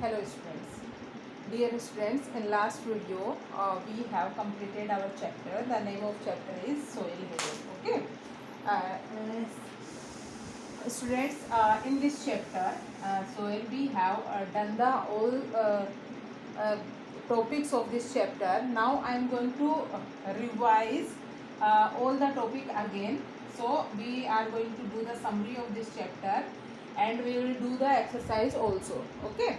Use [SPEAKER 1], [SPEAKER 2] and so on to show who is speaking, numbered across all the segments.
[SPEAKER 1] Hello students. Dear students, in last video we have completed our chapter. The name of chapter is soil health. Okay. Students, in this chapter, soil we have done the all uh, topics of this chapter. Now I am going to revise all the topic again. So we are going to do the summary of this chapter and we will do the exercise also. Okay.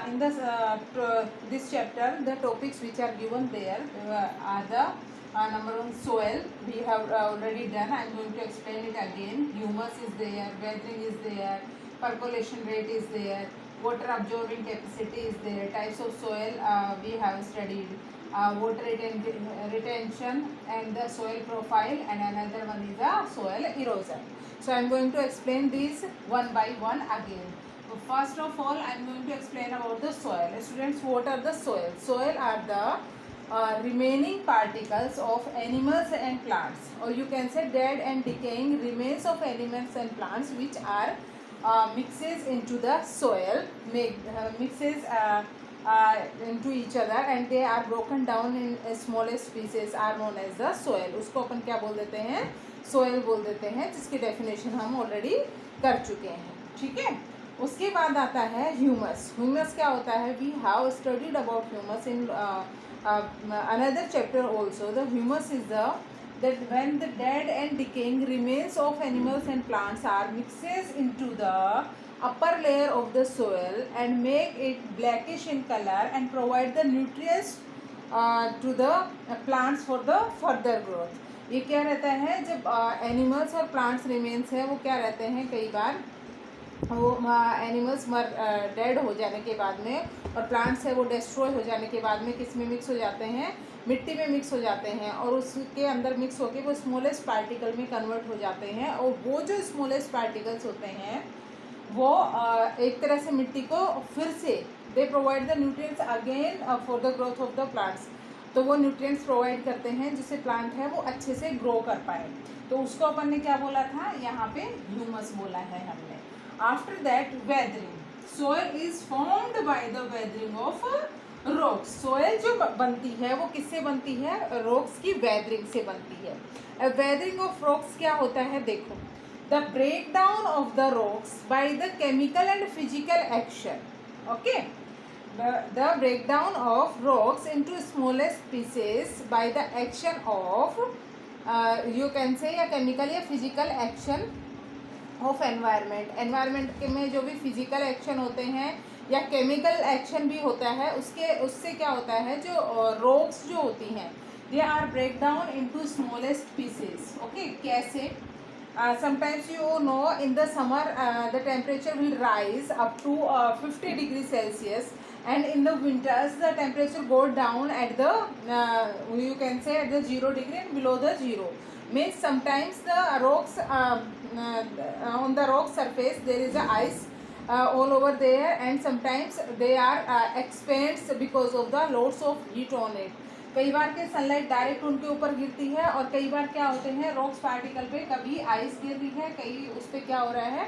[SPEAKER 1] In this chapter, the topics which are given there are the number one, soil we have already done. I am going to explain it again. Humus is there, weathering is there, percolation rate is there, water absorbing capacity is there, types of soil we have studied, water retention and the soil profile, and another one is the soil erosion. So I am going to explain these one by one again. First of all, I am going to explain about the soil. Students, what are the soil? Soil are the remaining particles of animals and plants, or you can say dead and decaying remains of animals and plants which are mixes into the soil, mixes into each other and they are broken down in smallest pieces are known as the soil. उसको अपन क्या बोल देते हैं? Soil बोल देते हैं, जिसकी definition हम ऑलरेडी कर चुके हैं. ठीक है. उसके बाद आता है ह्यूमस. ह्यूमस क्या होता है? We have studied about humus in another chapter also. The humus is that when the dead and decaying remains of animals and plants are mixes into the upper layer of the soil and make it blackish in color and provide the nutrients to the plants for the further growth. ये क्या रहता है? जब animals और plants remains है वो क्या रहते हैं, कई बार वो एनिमल्स डेड हो जाने के बाद में और प्लांट्स है वो डिस्ट्रॉय हो जाने के बाद में किस में मिक्स हो जाते हैं? मिट्टी में मिक्स हो जाते हैं और उसके अंदर मिक्स होके वो स्मॉलेस्ट पार्टिकल में कन्वर्ट हो जाते हैं. और वो जो स्मॉलेस्ट पार्टिकल्स होते हैं वो एक तरह से मिट्टी को फिर से they provide the nutrients again for the growth of the plants. तो वो न्यूट्रिएंट्स प्रोवाइड करते हैं जिससे प्लांट है वो अच्छे से ग्रो कर पाए. तो उसको अपन ने क्या बोला था? यहाँ पे ह्यूमस बोला है हमने. After that, weathering. Soil is formed by the weathering of rocks. Soil जो बनती है वो किससे बनती है? Rocks की weathering से बनती है. Weathering of rocks क्या होता है? देखो, the breakdown of the rocks by the chemical and physical action. Okay, the breakdown of rocks into smallest pieces by the action of you can say या chemical या physical action of environment. Environment में जो भी physical action होते हैं या chemical action भी होता है उससे क्या होता है? जो रॉक्स जो होती हैं they are break down into smallest pieces. Okay, कैसे? Sometimes you know in the summer the temperature will rise up to 50 degree Celsius and in the winters the temperature go down at the you can say at the 0 degree and below the zero. Means sometimes the rocks on the rock surface there is a ice all over there and sometimes they are expands because of the loads of heat on it. कई बार के sunlight direct उनके ऊपर गिरती है और कई बार क्या होते हैं रॉक्स पार्टिकल पे कभी आइस गिर रही है, कहीं उस पर क्या हो रहा है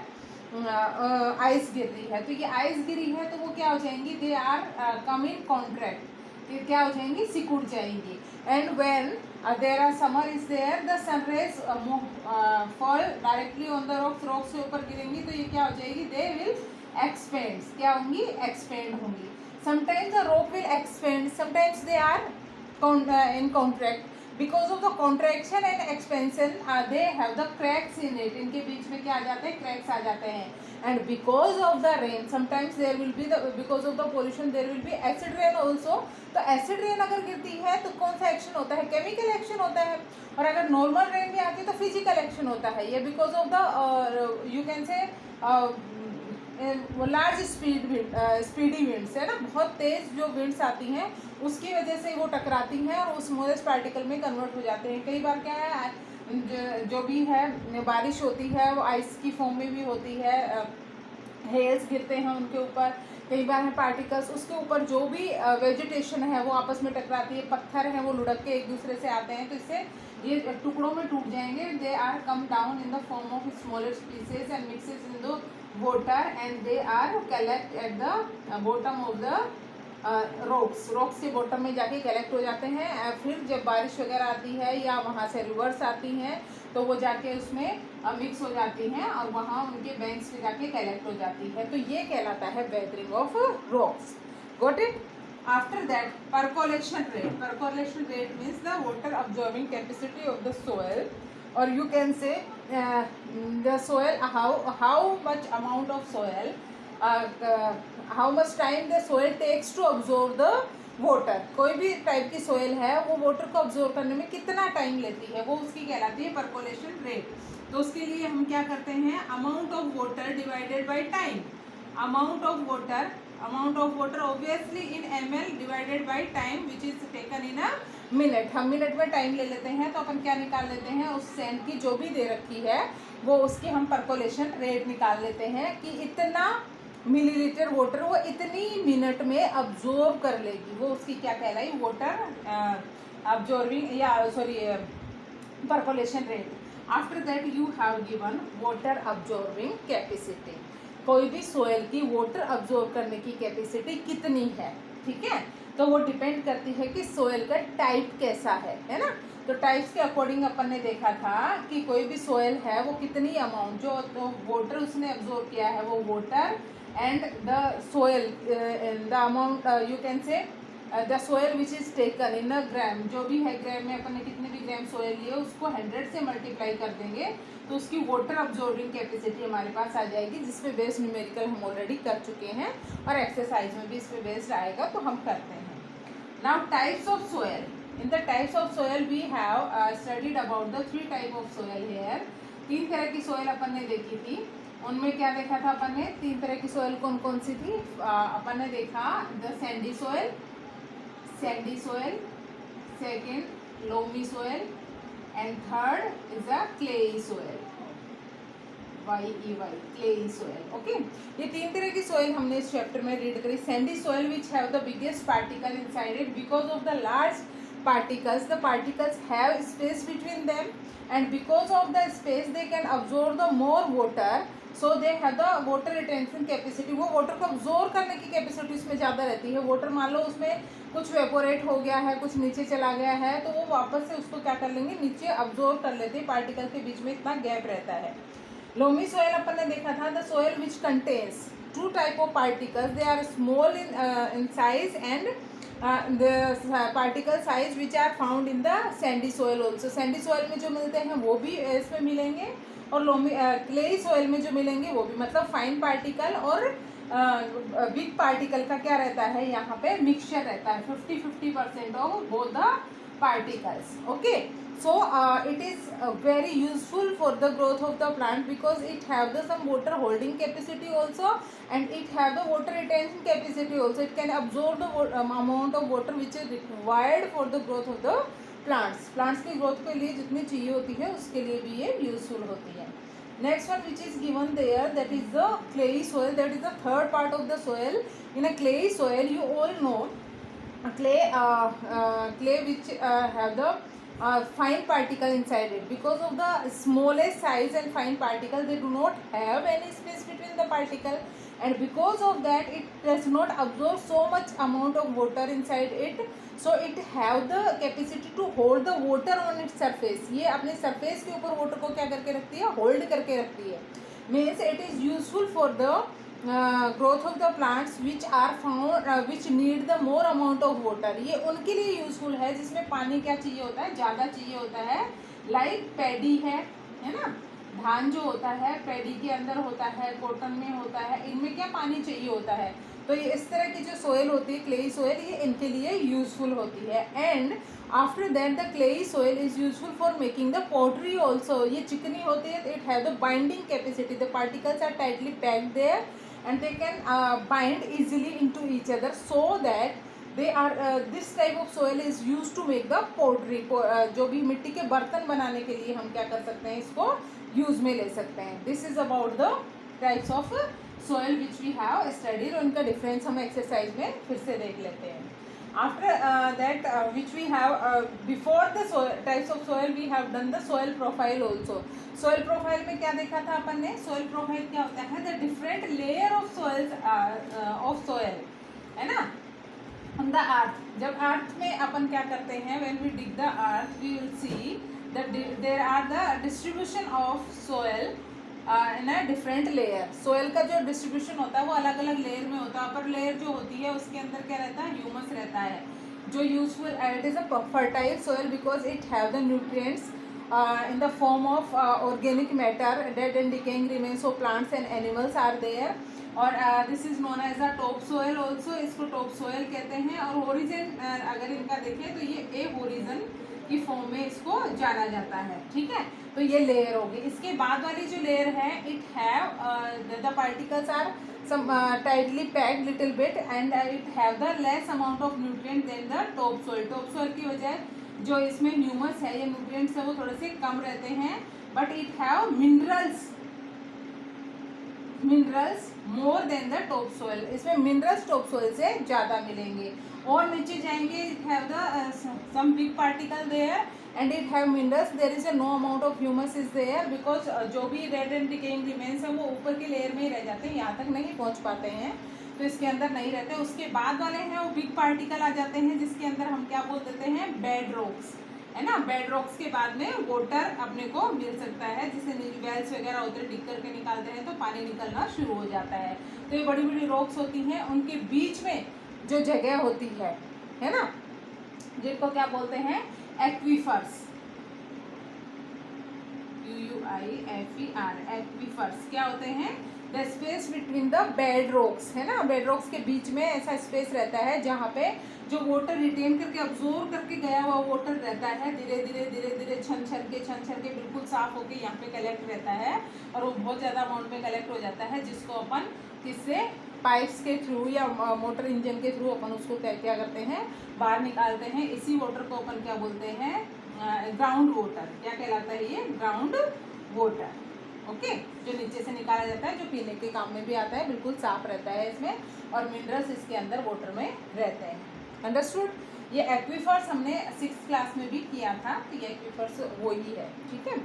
[SPEAKER 1] आइस गिर रही है. तो ये आइस गिरी है तो वो क्या हो जाएंगी? They are come in contract. ये क्या हो जाएंगी? सिकुड़ जाएंगी. And when there are summer is there the sunrays fall directly on the rocks. Rocks के ऊपर गिरेंगी तो ये क्या हो जाएगी? They will expand. क्या होंगी? एक्सपेंड होंगी. Sometimes the rock will expand, sometimes they are in contract. Because of the contraction and expansion they have the cracks in it. इनके बीच में क्या आ जाते हैं? cracks आ जाते हैं. And because of the rain sometimes there will be the because of the pollution there will be acid rain also. तो acid rain अगर गिरती है तो कौन सा एक्शन होता है? केमिकल एक्शन होता है. और अगर नॉर्मल रेन भी आती है तो फिजिकल एक्शन होता है. ये because of the you can से लार्ज स्पीडी विंड्स है ना, बहुत तेज़ जो विंड्स आती हैं उसकी वजह से वो टकराती हैं और उस स्मॉलेस्ट पार्टिकल में कन्वर्ट हो जाते हैं. कई बार क्या है जो भी है बारिश होती है वो आइस की फॉर्म में भी होती है, हेल्स गिरते हैं उनके ऊपर, कई बार है पार्टिकल्स उसके ऊपर जो भी वेजिटेशन है वो आपस में टकराती है, पत्थर हैं वो लुढ़क के एक दूसरे से आते हैं तो इससे ये टुकड़ों में टूट जाएंगे. They are come down in the form of smallest pieces and mixes in the water and they are collect at the bottom of the rocks के बॉटम में जाके कलेक्ट हो जाते हैं। फिर जब बारिश वगैरह आती है या वहाँ से रिवर्स आती हैं तो वो जाके उसमें मिक्स हो जाती हैं और वहाँ उनके बैंक्स पे जाके कलेक्ट हो जाती है। तो ये कहलाता है weathering of rocks. Got it? After that percolation rate means the water absorbing capacity of the soil, or you can say the soil, how much amount of soil, how much time the soil takes to absorb the water। कोई भी type की soil है वो water को absorb करने में कितना time लेती है, वो उसकी कहलाती है परकोलेशन रेट। तो उसके लिए हम क्या करते हैं, amount of water divided by time. Amount of water obviously in ml divided by time which is taken in a minute. हम मिनट में टाइम ले लेते हैं तो अपन क्या निकाल लेते हैं, उस सैंड की जो भी दे रखी है वो उसकी हम परकोलेशन रेट निकाल लेते हैं कि इतना मिलीलीटर वाटर वो इतनी मिनट में अब्जॉर्ब कर लेगी। वो उसकी क्या कहलाई, वाटर अब्जॉर्बिंग या sorry percolation rate. After that you have given water absorbing capacity. कोई भी सोयल की वाटर अब्जॉर्ब करने की कैपेसिटी कितनी है, ठीक है। तो वो डिपेंड करती है कि सोयल का टाइप कैसा है ना। तो टाइप्स के अकॉर्डिंग अपन ने देखा था कि कोई भी सोयल है वो कितनी अमाउंट जो तो वाटर उसने अब्जॉर्ब किया है वो water and the soil the amount you can say the soil which is taken in a gram. जो भी है ग्राम में अपन ने कितने भी ग्राम सोयल लिए उसको 100 से मल्टीप्लाई कर देंगे तो उसकी वाटर अब्जॉर्बिंग कैपेसिटी हमारे पास आ जाएगी, जिसपे बेस्ड न्यूमेरिकल हम ऑलरेडी कर चुके हैं और एक्सरसाइज में भी इस पे बेस्ड आएगा तो हम करते हैं। Now types of soil. In the types of soil we have studied about the 3 type of soil here. 3 तरह की सोयल अपन ने देखी थी। उनमें क्या देखा था अपन ने, 3 तरह की सोयल कौन कौन सी थी। अपन ने देखा the sandy soil, second loamy soil and third is a clayey soil, YEY clayey soil. Okay, ये 3 तरह की सोयल हमने इस चैप्टर में रीड करी। Sandy soil which have the biggest particle inside it because of the large particles, the particles have space between them and because of the space they can absorb the more water, so they have the water retention capacity। वो water को absorb करने की capacity उसमें ज़्यादा रहती है। water मान लो उसमें कुछ वेपोरेट हो गया है, कुछ नीचे चला गया है तो वो वापस से उसको क्या कर लेंगे, नीचे absorb कर लेते हैं। पार्टिकल के बीच में इतना गैप रहता है। लोमी सोयल अपन ने देखा था the soil which contains 2 type of particles, they are small in size and the particle size which are found in the sandy soil also। sandy soil में जो मिलते हैं वो भी इसमें मिलेंगे और लोमी क्लेई सोयल में जो मिलेंगे वो भी, मतलब फाइन पार्टिकल और बिग पार्टिकल का क्या रहता है, यहाँ पे मिक्सचर रहता है 50-50% of both the particles. Okay, so it is very useful for the growth of the plant because it have the some water holding capacity also and it have the water retention capacity also। it can absorb the amount of water which is required for the growth of the plants की growth के लिए जितनी चाहिए होती है उसके लिए भी ये useful होती है। next one which is given there, that is the clay soil, that is the third part of the soil। in a clay soil you all know clay which have the fine particle inside it because of the smallest size and fine particle they do not have any space between the particle and because of that it does not absorb so much amount of water inside it, so it have the capacity to hold the water on its surface। ये अपने surface के ऊपर water को क्या करके रखती है, hold करके रखती है। means it is useful for the growth of the plants which are found which need the more amount of water। ये उनके लिए यूजफुल है जिसमें पानी क्या चाहिए होता है, ज़्यादा चाहिए होता है। लाइक पैडी है ना, धान जो होता है पैडी के अंदर होता है, कॉटन में होता है, इनमें क्या पानी चाहिए होता है। तो ये इस तरह की जो सोयल होती है क्लेई सोयल, ये इनके लिए यूजफुल होती है। And after that the clayey soil is useful for making the pottery also. ये चिकनी होती है, it have the binding capacity, the particles are tightly packed there and they can bind easily into each other so that they are this type of soil is used to make the pottery। जो भी मिट्टी के बर्तन बनाने के लिए हम क्या कर सकते हैं, इसको यूज में ले सकते हैं। This is about the types of soil which we have studied. उनका डिफरेंस हम एक्सरसाइज में फिर से देख लेते हैं। After that which we have before the types of soil we have done the soil profile also. Soil profile में क्या देखा था अपन ने? Soil profile क्या होता है? The different layer of soils of soil, है ना, on the earth. जब earth में अपन क्या करते हैं, when we dig the earth we will see that there are the distribution of soil in a different layer. Soil का जो distribution होता है वो अलग अलग लेयर में होता है. अपर लेयर जो होती है उसके अंदर क्या रहता है? ह्यूमस रहता है जो useful. It is a fertile soil because it have the nutrients in the form of organic matter, dead and decaying remains of plants and animals are there. और this is known as a top soil also. इसको top soil कहते हैं. और horizon अगर इनका देखें तो ये ए होरिजन की फॉर्म में इसको जाना जाता है. ठीक है, तो ये लेयर होगी. इसके बाद वाली जो लेयर है it have the particles are some tightly packed little bit and it have the less amount of nutrient than the top soil. top soil की वजह जो इसमें ह्यूमस है या न्यूट्रिएंट्स है वो थोड़े से कम रहते हैं. But it have minerals more than the top soil. इसमें मिनरल्स टॉप सोयल से ज़्यादा मिलेंगे. और नीचे जाएंगे it have the some big particle there and it have minerals. There is a no amount of humus is there because जो भी dead and decaying remains है वो ऊपर की लेयर में ही रह जाते हैं, यहाँ तक नहीं पहुँच पाते हैं, तो इसके अंदर नहीं रहते. उसके बाद वाले हैं वो बिग पार्टिकल आ जाते हैं जिसके अंदर हम क्या बोल देते हैं? बेड रॉक्स, है ना. बेड रॉक्स के बाद में वाटर अपने को मिल सकता है जिसे वेल्स वगैरह उधर डिग करके निकालते हैं तो पानी निकलना शुरू हो जाता है. तो ये बड़ी बड़ी रॉक्स होती हैं, उनके बीच में जो जगह होती है ना, जिनको क्या बोलते हैं? एक्वीफर्स. UUIFER एक्वीफर्स क्या होते हैं? The space between the bed rocks, है ना. बेड रॉक्स के बीच में ऐसा स्पेस रहता है जहाँ पे जो वाटर रिटेन करके अब्जॉर्ब करके गया हुआ वाटर रहता है धीरे धीरे छन छन के बिल्कुल साफ होके यहाँ पे कलेक्ट रहता है. और वो बहुत ज़्यादा अमाउंट में कलेक्ट हो जाता है जिसको अपन किससे? पाइप्स के थ्रू या मोटर इंजन के थ्रू अपन उसको क्या करते हैं? बाहर निकालते हैं. इसी वाटर को अपन क्या बोलते हैं? Ground water. क्या कहलाता है ये? Ground water. ओके, जो नीचे से निकाला जाता है, जो पीने के काम में भी आता है, बिल्कुल साफ रहता है इसमें, और मिनरल्स इसके अंदर वाटर में रहते हैं. अंडरस्टूड. ये एक्वीफर्स हमने 6th क्लास में भी किया था, तो ये एक्वीफर्स वो ही है. ठीक है.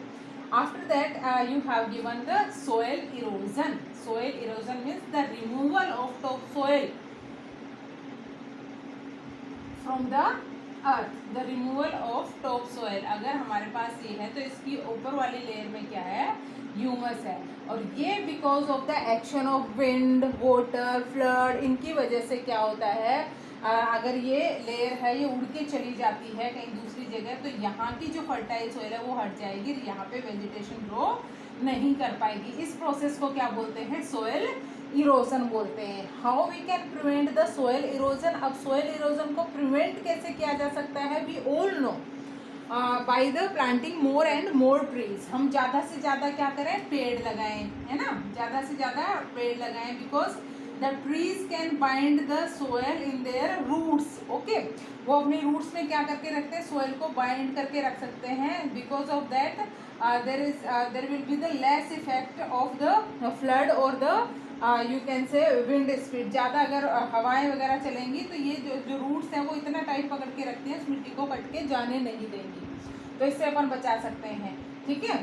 [SPEAKER 1] After that you have given the soil erosion. Soil erosion means the removal of top soil from the earth. The removal of top soil. अगर हमारे पास ये है तो इसकी ऊपर वाली लेयर में क्या है? ह्यूमस है. और ये because of the action of wind, water, flood, इनकी वजह से क्या होता है? अगर ये लेयर है ये उड़ के चली जाती है कहीं दूसरी जगह तो यहाँ की जो फर्टाइल सोयल है वो हट जाएगी. यहाँ पे वेजिटेशन ग्रो नहीं कर पाएगी. इस प्रोसेस को क्या बोलते हैं? सोयल इरोजन बोलते हैं. How we can prevent the soil erosion. अब सोयल इरोजन को प्रिवेंट कैसे किया जा सकता है? We all know by the planting more and more trees. हम ज़्यादा से ज़्यादा क्या करें? पेड़ लगाएं, है ना. ज़्यादा से ज़्यादा पेड़ लगाएं because the trees can bind the soil in their roots. Okay, वो अपनी रूट्स में क्या करके रखते हैं? सोयल को बाइंड करके रख सकते हैं. Because of that there will be the less effect of the flood और the you can say wind speed. ज़्यादा अगर हवाएं वगैरह चलेंगी तो ये जो रूट्स हैं वो इतना टाइट पकड़ के रखती हैं उस मिट्टी को कट के जाने नहीं देंगी. तो इससे अपन बचा सकते हैं. ठीक है.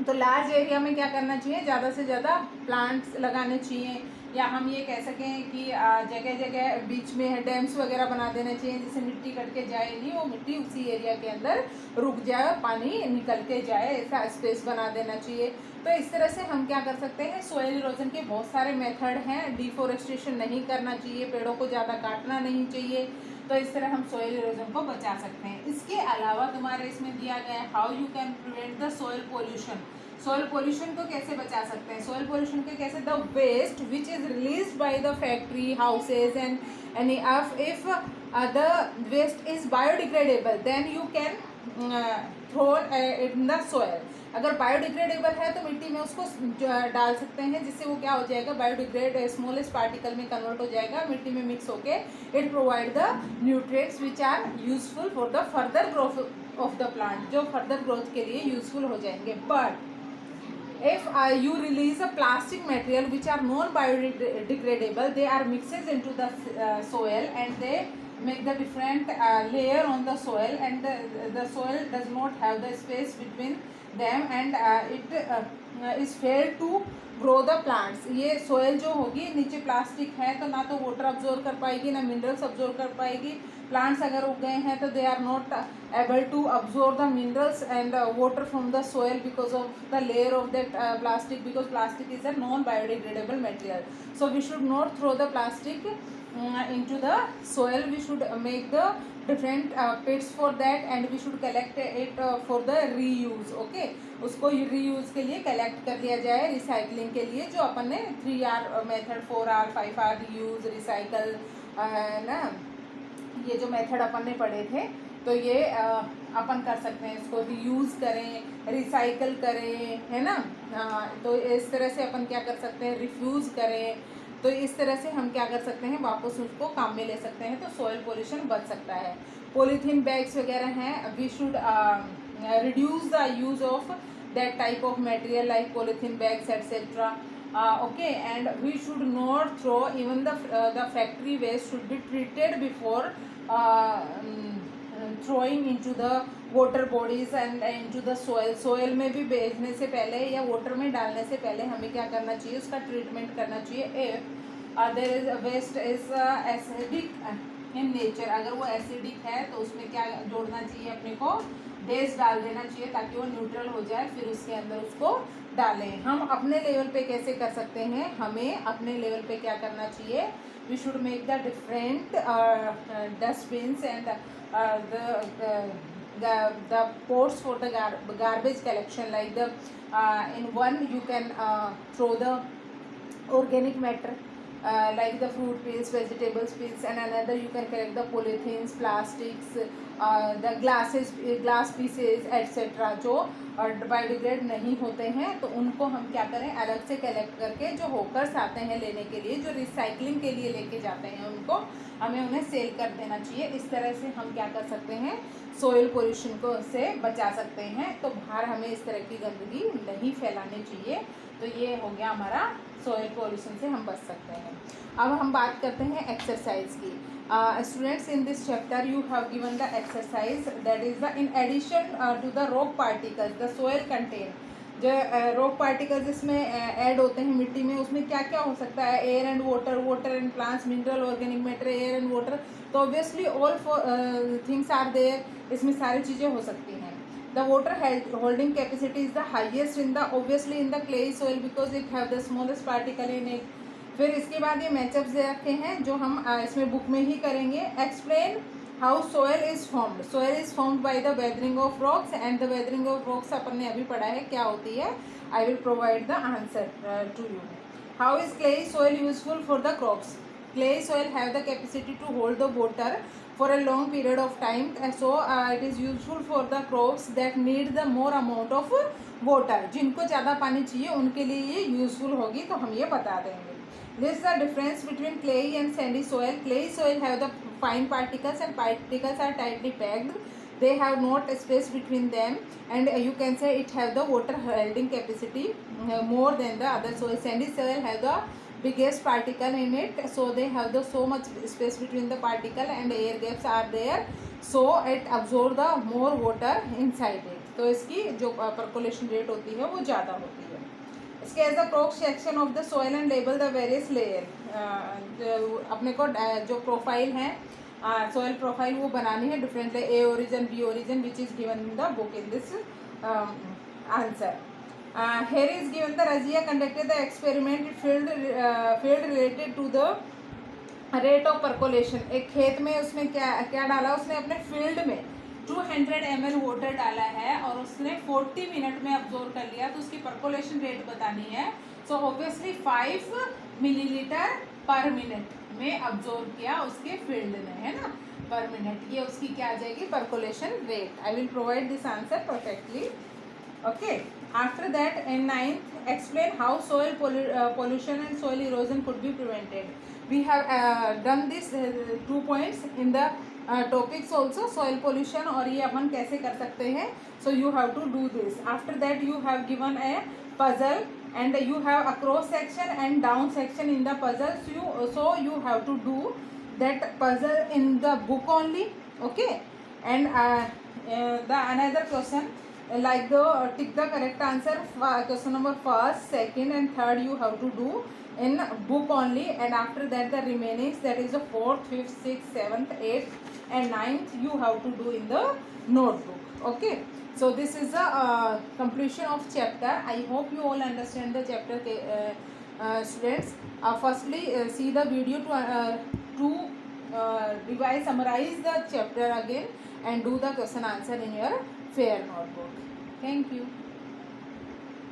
[SPEAKER 1] तो लार्ज एरिया में क्या करना चाहिए? ज़्यादा से ज़्यादा प्लांट्स लगाने चाहिए. या हम ये कह सकें कि जगह जगह बीच में डैम्स वगैरह बना देना चाहिए जिससे मिट्टी कट के जाए नहीं, वो मिट्टी उसी एरिया के अंदर रुक जाए और पानी निकल के जाए, ऐसा स्पेस बना देना चाहिए. तो इस तरह से हम क्या कर सकते हैं? सोयल इरोजन के बहुत सारे मेथड हैं. डिफोरेस्टेशन नहीं करना चाहिए, पेड़ों को ज़्यादा काटना नहीं चाहिए. तो इस तरह हम सोयल इरोजन को बचा सकते हैं. इसके अलावा तुम्हारे इसमें दिया गया है how you can prevent the soil pollution. Soil pollution को कैसे बचा सकते हैं? सोयल पोल्यूशन को कैसे? The waste which is release by the factory, houses and any if the waste is biodegradable then you can throw in the soil. अगर biodegradable है तो मिट्टी में उसको डाल सकते हैं जिससे वो क्या हो जाएगा? बायोडिग्रेड स्मॉलेस्ट पार्टिकल में कन्वर्ट हो जाएगा, मिट्टी में मिक्स होके. It provide the nutrients which are useful for the further growth of the plant, जो फर्दर ग्रोथ के लिए यूजफुल हो जाएंगे. But if you release a plastic material which are non biodegradable, they are mixes into the soil and they make the different layer on the soil, and the soil does not have the space between them, and it is failed to grow the plants. ये soil जो होगी नीचे plastic है तो ना तो water absorb कर पाएगी ना मिनरल्स अब्जॉर्ब कर पाएगी। प्लांट्स अगर उग गए हैं तो they are not able to absorb the minerals and water from the soil because of the layer of that plastic, because plastic is a non biodegradable material. So we should not throw the plastic into the soil. We should make the different pits for that, and we should collect it for the reuse. Okay, उसको reuse के लिए collect कर लिया जाए recycling के लिए, जो अपन ने 3R method, 4R, 5R reuse, recycle ना, ये जो मेथड अपन ने पढ़े थे तो ये अपन कर सकते हैं। इसको रीयूज़ करें, रिसाइकल करें, है ना। तो इस तरह से अपन क्या कर सकते हैं, रिफ्यूज़ करें। तो इस तरह से हम क्या कर सकते हैं, वापस उसको काम में ले सकते हैं, तो सॉइल पोल्यूशन बच सकता है। पॉलीथीन बैग्स वगैरह हैं, we should reduce the use of that type of material like polythene bags etcetera. Okay, and we should not throw, even the factory waste should be treated before throwing into the water bodies and into the soil में भी भेजने से पहले या water में डालने से पहले हमें क्या करना चाहिए, उसका ट्रीटमेंट करना चाहिए। if there is waste is acidic in nature, अगर वो एसिडिक है तो उसमें क्या जोड़ना चाहिए, अपने को बेस डाल देना चाहिए ताकि वो न्यूट्रल हो जाए, फिर उसके अंदर उसको डालें। हम अपने लेवल पे कैसे कर सकते हैं, हमें अपने लेवल पे क्या करना चाहिए, we should make the different dustbins and the pots for the garbage collection, like the in one you can throw the organic matter like the fruit peels, vegetables peels, and another you can collect the polythenes, plastics, the glass pieces etc. जो biodegrade नहीं होते हैं तो उनको हम क्या करें, अलग से कलेक्ट करके जो होकर्स आते हैं लेने के लिए, जो रिसाइकलिंग के लिए लेके जाते हैं, उनको हमें उन्हें सेल कर देना चाहिए। इस तरह से हम क्या कर सकते हैं, सोइल पोल्यूशन को से बचा सकते हैं। तो बाहर हमें इस तरह की गंदगी नहीं फैलानी चाहिए। तो ये हो गया हमारा सोइल पोल्यूशन से हम बच सकते हैं। अब हम बात करते हैं एक्सरसाइज की। Students, in this chapter you have given the exercise that is the in addition to the rock particles the soil content. जो रॉक पार्टिकल्स इसमें ऐड होते हैं मिट्टी में, उसमें क्या क्या हो सकता है, air and water, water and plants, mineral, organic matter, air and water. तो obviously all things are there, इसमें सारी चीज़ें हो सकती हैं। The water holding capacity is the highest in the obviously in the clay soil because it have the smallest particle in it. फिर इसके बाद ये मैचअप्स दे रखे हैं जो हम इसमें बुक में ही करेंगे। Explain how soil is formed. Soil is formed by the weathering of rocks, and the weathering of rocks अपन ने अभी पढ़ा है क्या होती है। I will provide the answer to you. How is clay soil useful for the crops. Clay soil have the capacity to hold the water for a long period of time, so it is useful for the crops that need the more amount of water. जिनको ज़्यादा पानी चाहिए उनके लिए ये useful होगी, तो हम ये बता देंगे। This is the difference between clay and sandy soil. Clay soil have the fine particles and particles are tightly packed. They have not space between them, and you can say it have the water holding capacity more than the other soil. Sandy soil have the biggest particle in it, so they have the so much space between the particle and air gaps are there, so it absorb the more water inside it. तो इसकी जो percolation rate होती है वो ज़्यादा होती है। इसके as the cross section of the soil and label the various layer. अपने को जो प्रोफाइल है सोयल प्रोफाइल वो बनानी है different, A origin, B origin, which is given in the book in this answer. Here is given the Razia conducted the experiment field related to the rate of percolation. एक खेत में उसमें क्या डाला, उसने अपने फील्ड में 200 ml वाटर डाला है और उसने 40 मिनट में अब्जॉर्व कर लिया, तो उसकी परकोलेशन रेट बतानी है। सो ऑब्वियसली 5 मिलीलीटर पर मिनट में अब्जॉर्व किया उसके फील्ड ने, है ना, पर मिनट। ये उसकी क्या आ जाएगी, percolation rate. I will provide this answer perfectly. Okay, after that in 9th explain how soil pollution and soil erosion could be prevented. We have done this 2 points in the topics also, soil pollution और ये अपन कैसे कर सकते हैं। So you have to do this. After that you have given a puzzle and you have a cross section and down section in the puzzle, so you have to do that puzzle in the book only. Okay, and the another question, like the tick the correct answer. Question number first, second and third you have to do in book only, and after that the remaining, that is the fourth, fifth, sixth, seventh, eighth and ninth, you have to do in the notebook. Okay, so this is the completion of chapter. I hope you all understand the chapter, students. Firstly, see the video to revise, summarize the chapter again and do the question answer in your fair notebook. Thank you.